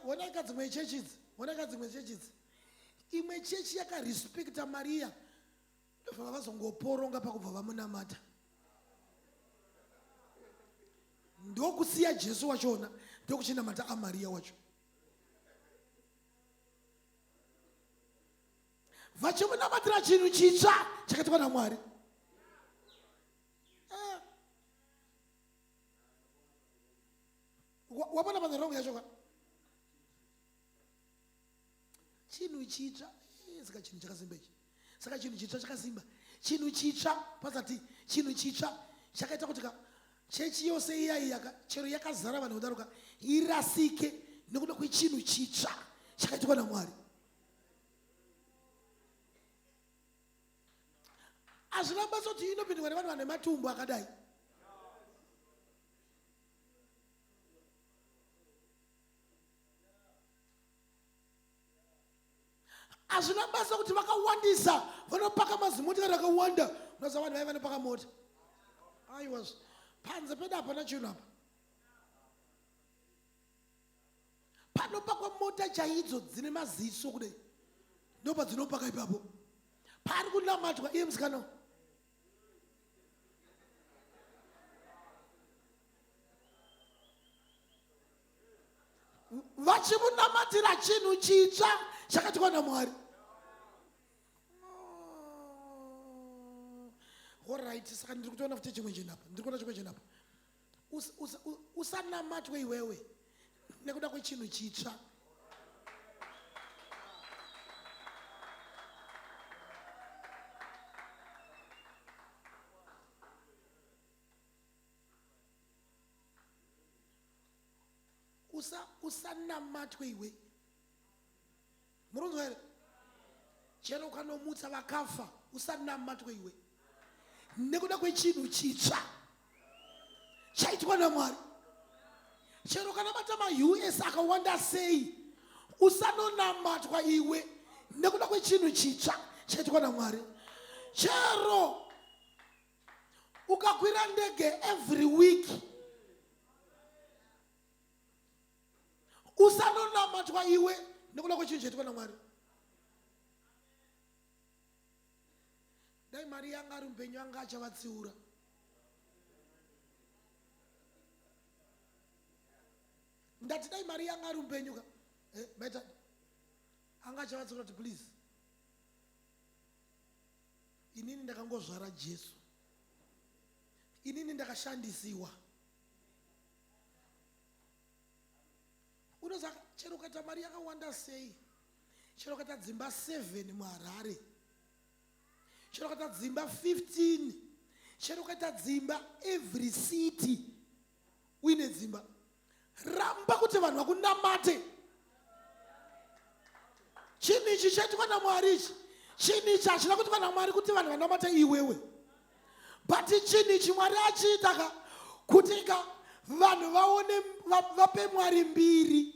Wonaika dzimwe churches. Imwe chechi yakarespecta Maria. Ndobva vazongoporonga pakubva vamunamata. Ndokusiya Jesu wachona, ndokuchinamata aMaria wacho. Vachimunamatira chinhu chitsva chakaitwa naMwari. Wapona panzvaro yacho ka? Chinhu chitsva, saka chinhu chakasimba ichi. Saka chinhu chitsva chakasimba. Chinhu chitsva pasati chinhu chitsva chakaita kuti ka chechi yose iya chero yakazara vanhu vodaroka irasike nekuda kwechinhu chitsva chakaitwa naMwari. Hazvina basa kuti inopindwa nevanhu vane matumbu akadai. Hazvina basa kuti vakawandisa vanopaka mazimotikari akawanda. Unoziva vanhu vaya vanopaka mota. Aiwa, panze peda hapana chinhu apa. Panopakwa mota chaidzo dzine maziso kudai. Ndopa dzinopaka ipapo. Pari kunamatwa iye musikana. Vachimunamatira chinhu chitsva chakaitwa naMwari. Alright, saka ndiri kutoona futi chimwe chinhu apa. Ndiri kuona chimwe chinhu apa. Usanamatwe iwewe nekuda kwechinhu chitsva. Usanamatwe iwe. Muronzwa here? Chero ukanomutsa vakafa, usanamatwe iwe. Nekuda kwechinhu chitsva chaitwa naMwari. Chero ukanamata ma-US akawanda sei, usanonamatwa iwe nekuda kwechinhu chitsva chaitwa naMwari. Chero ukakwira ndege every week, usanonamatwa iwe nekuda kwechinhu chaitwa naMwari. Dai Mari yanga ari mupenyu anga achavatsiura. Ndati dai Mari yanga ari mupenyu ka. Better. Anga achavatsiura kuti please. Inini ndakangozvara Jesu. Inini ndakashandisiwa. Unoziva chero kata Mari yakawanda sei. Chero kata dzimba 7 muHarare. Chero kata dzimba 15. Chero kata dzimba every city. Uine dzimba. Ramba kuti vanhu vakunamate. Chinhu ichi chaitwa naMwari ichi. Chinhu ichi hachina kuitwa naMwari kuti vanhu vanamate iwewe. But chinhu ichi Mwari achiita kuti vanhu vaone vape Mwari mbiri.